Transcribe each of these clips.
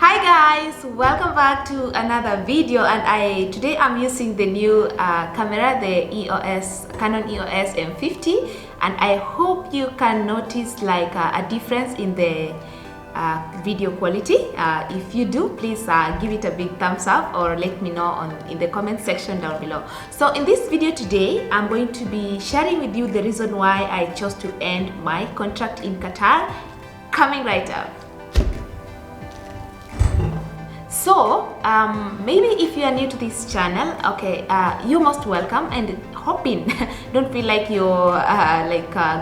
Hi guys, welcome back to another video, and today I'm using the new camera, the Canon EOS M50, and I hope you can notice like a difference in the video quality. If you do, please give it a big thumbs up or let me know in the comment section down below. So in this video today, I'm going to be sharing with you the reason why I chose to end my contract in Qatar, coming right up. So maybe if you are new to this channel, okay, you're most welcome, and hoping don't feel like you're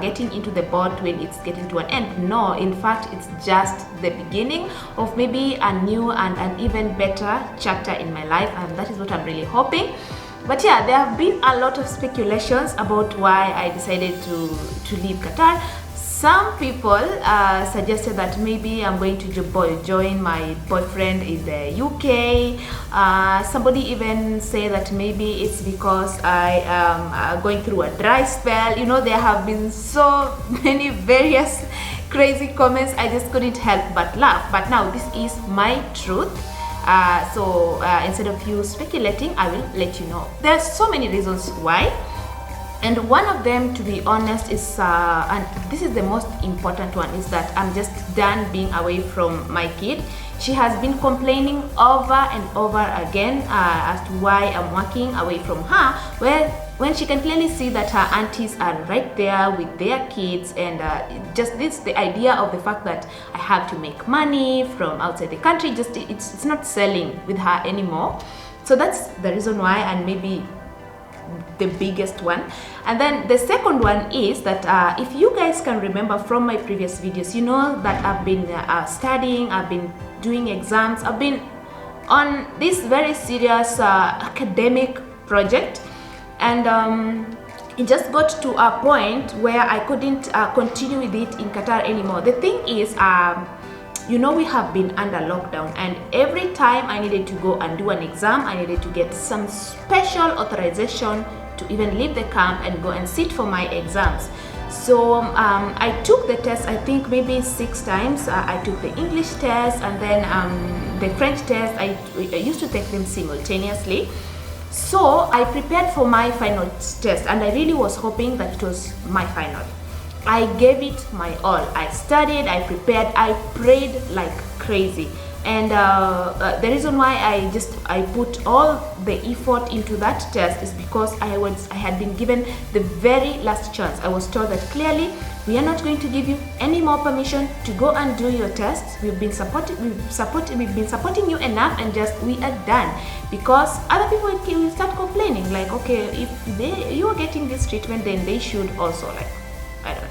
getting into the boat when it's getting to an end. No, in fact, it's just the beginning of maybe a new and an even better chapter in my life, and that is what I'm really hoping. But yeah, there have been a lot of speculations about why I decided to leave Qatar. Some people suggested that maybe I'm going to join my boyfriend in the UK. Somebody even said that maybe it's because I am going through a dry spell. You know, there have been so many various crazy comments. I just couldn't help but laugh. But now this is my truth. So instead of you speculating, I will let you know. There's so many reasons why. And one of them, to be honest, is, and this is the most important one, is that I'm just done being away from my kid. She has been complaining over and over again as to why I'm working away from her, when she can clearly see that her aunties are right there with their kids, and just the idea of the fact that I have to make money from outside the country, just it's not selling with her anymore. So that's the reason why, and maybe the biggest one. And then the second one is that if you guys can remember from my previous videos, you know that I've been studying, I've been doing exams, I've been on this very serious academic project, and it just got to a point where I couldn't continue with it in Qatar anymore. The thing is, you know, we have been under lockdown, and every time I needed to go and do an exam, I needed to get some special authorization to even leave the camp and go and sit for my exams. So I took the test, I think maybe 6 times. I took the English test, and then the French test. I used to take them simultaneously. So I prepared for my final test, and I really was hoping that it was my final. I gave it my all. I studied, I prepared, I prayed like crazy. And the reason why I put all the effort into that test is because I had been given the very last chance. I was told that clearly, we are not going to give you any more permission to go and do your tests. We've been supporting you enough, and just we are done. Because other people will start complaining, like, okay, if you are getting this treatment, then they should also, like, I don't know.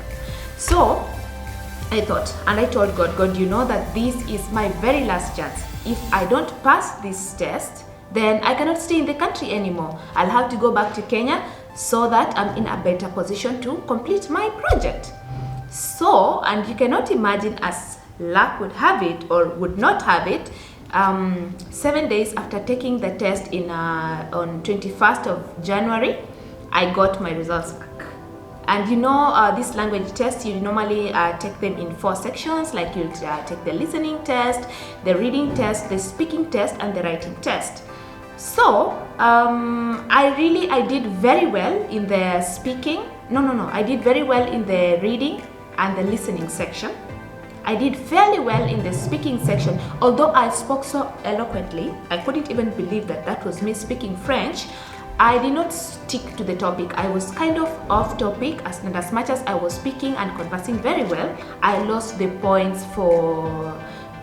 So I thought, and I told God, you know that this is my very last chance. If I don't pass this test, then I cannot stay in the country anymore. I'll have to go back to Kenya so that I'm in a better position to complete my project. So, and you cannot imagine, as luck would have it or would not have it, 7 days after taking the test on 21st of January, I got my results back. And you know, this language test, you normally take them in 4 sections. Like you'll take the listening test, the reading test, the speaking test, and the writing test. So I did very well in the speaking. I did very well in the reading and the listening section. I did fairly well in the speaking section, although I spoke so eloquently. I couldn't even believe that was me speaking French. I did not stick to the topic. I was kind of off topic, and as much as I was speaking and conversing very well, I lost the points for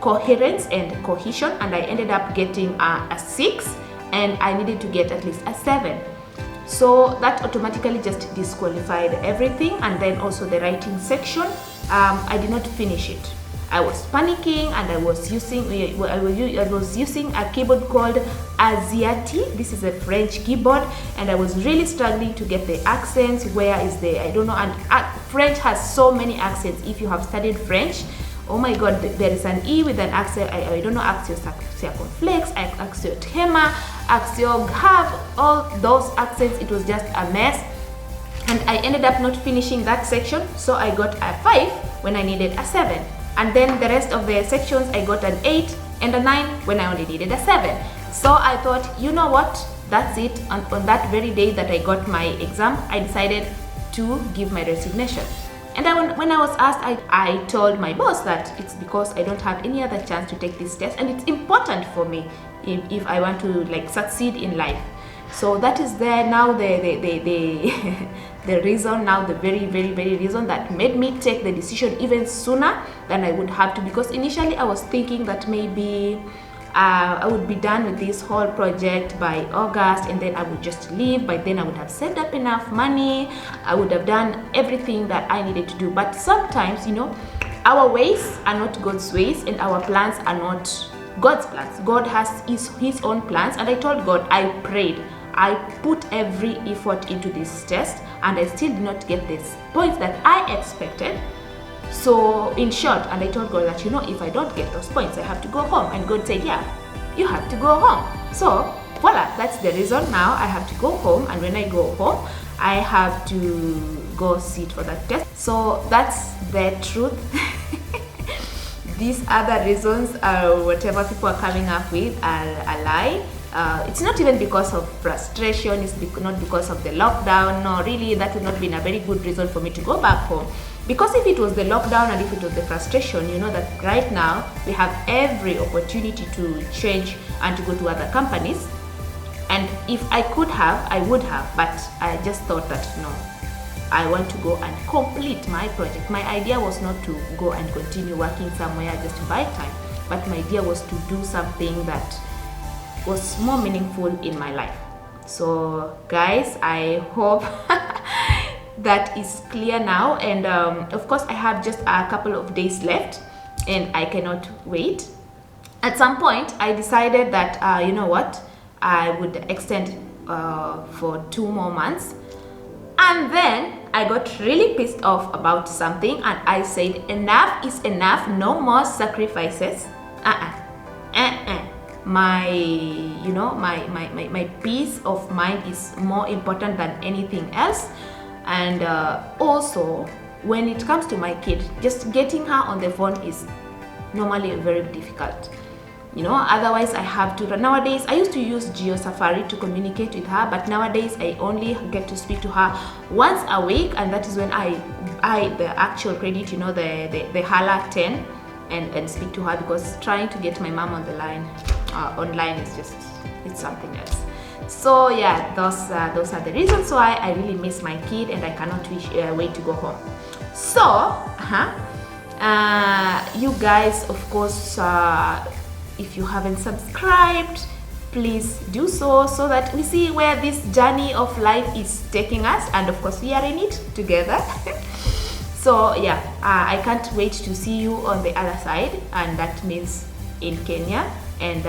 coherence and cohesion, and I ended up getting a 6, and I needed to get at least a 7. So that automatically just disqualified everything. And then also the writing section, I did not finish it. I was panicking, and I was using a keyboard called Asiati. This is a French keyboard, and I was really struggling to get the accents. Where is the, I don't know, and French has so many accents. If you have studied French, oh my god, there is an E with an accent. I don't know, axio circumflex, axio tema, axio have, all those accents. It was just a mess, and I ended up not finishing that section. So I got a 5 when I needed a 7. And then the rest of the sections I got an 8 and a 9 when I only needed a 7. So I thought, you know what, that's it. And on that very day that I got my exam, I decided to give my resignation. And when I was asked, I told my boss that it's because I don't have any other chance to take this test, and it's important for me if I want to like succeed in life. So that is there now the reason now, the very reason that made me take the decision even sooner than I would have to, because initially I was thinking that maybe I would be done with this whole project by August, and then I would just leave. By then I would have saved up enough money, I would have done everything that I needed to do. But sometimes, you know, our ways are not God's ways, and our plans are not God's plans. God has his own plans, and I told God, I prayed, I put every effort into this test, and I still did not get this points that I expected. So in short, and I told God that, you know, if I don't get those points, I have to go home. And God said, yeah, you have to go home. So voila, that's the reason. Now I have to go home, and when I go home, I have to go sit for that test. So that's the truth. These other reasons, whatever people are coming up with, are a lie. It's not even because of frustration, it's not because of the lockdown. No, really, that would not be a very good reason for me to go back home. Because if it was the lockdown and if it was the frustration, you know that right now we have every opportunity to change and to go to other companies. And if I could have, I would have, but I just thought that no, I want to go and complete my project. My idea was not to go and continue working somewhere just to buy time, but my idea was to do something that was more meaningful in my life. So guys, I hope that is clear now. And of course I have just a couple of days left, and I cannot wait. At some point I decided that you know what, I would extend for 2 more months. And then I got really pissed off about something, and I said, enough is enough, no more sacrifices. My, you know, my peace of mind is more important than anything else. And also when it comes to my kid, just getting her on the phone is normally very difficult, you know. Otherwise I have to, nowadays I used to use Geo Safari to communicate with her, but nowadays I only get to speak to her once a week, and that is when I buy the actual credit, you know, the Hala 10, and speak to her, because trying to get my mom on the line online is just, it's something else. So yeah, those are the reasons why I really miss my kid, and I cannot wait to go home. So you guys, of course, if you haven't subscribed, please do so that we see where this journey of life is taking us, and of course we are in it together. So yeah, I can't wait to see you on the other side, and that means in Kenya. And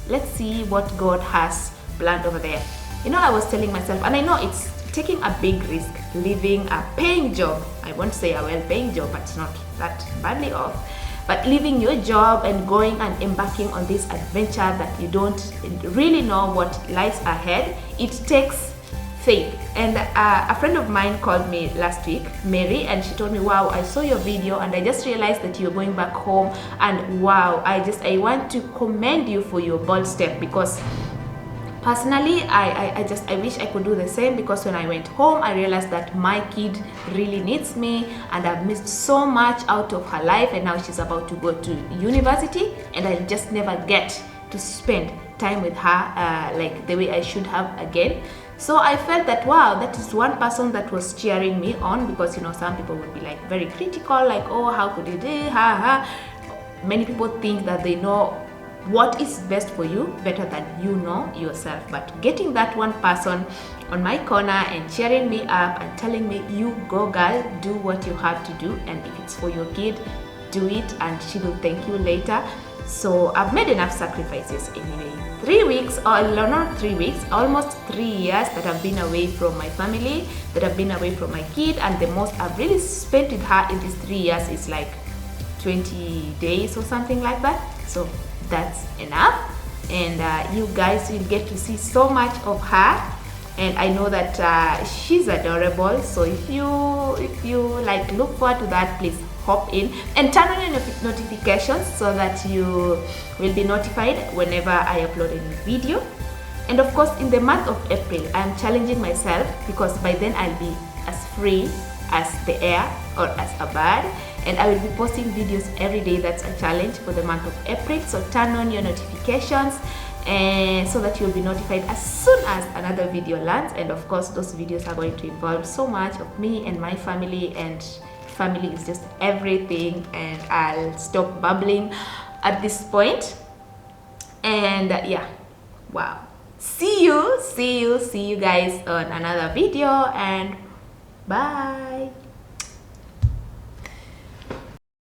let's see what God has planned over there. You know, I was telling myself, and I know it's taking a big risk, leaving a paying job. I won't say a well-paying job, but it's not that badly off. But leaving your job and going and embarking on this adventure that you don't really know what lies ahead, it takes faith. And a friend of mine called me last week, Mary, and she told me, wow, I saw your video and I just realized that you're going back home, and wow, I want to commend you for your bold step, because personally I wish I could do the same, because when I went home I realized that my kid really needs me, and I've missed so much out of her life, and now she's about to go to university, and I just never get to spend time with her like the way I should have again. So I felt that, wow, that is one person that was cheering me on, because you know, some people would be like very critical, like, oh, how could you do, Many people think that they know what is best for you better than you know yourself. But getting that one person on my corner and cheering me up and telling me, you go girl, do what you have to do, and if it's for your kid, do it, and she will thank you later. So I've made enough sacrifices anyway. 3 weeks, or not 3 weeks, almost 3 years that I've been away from my family, that I've been away from my kid, and the most I've really spent with her in these 3 years is like 20 days or something like that. So that's enough, and you guys will get to see so much of her, and I know that she's adorable. So if you like look forward to that, please hop in and turn on your notifications so that you will be notified whenever I upload a new video. And of course, in the month of April, I'm challenging myself because by then I'll be as free as the air or as a bird, and I will be posting videos every day. That's a challenge for the month of April. So turn on your notifications and so that you'll be notified as soon as another video lands. And of course, those videos are going to involve so much of me and my family, and family is just everything. And I'll stop babbling at this point. And yeah, wow, see you guys on another video, and bye.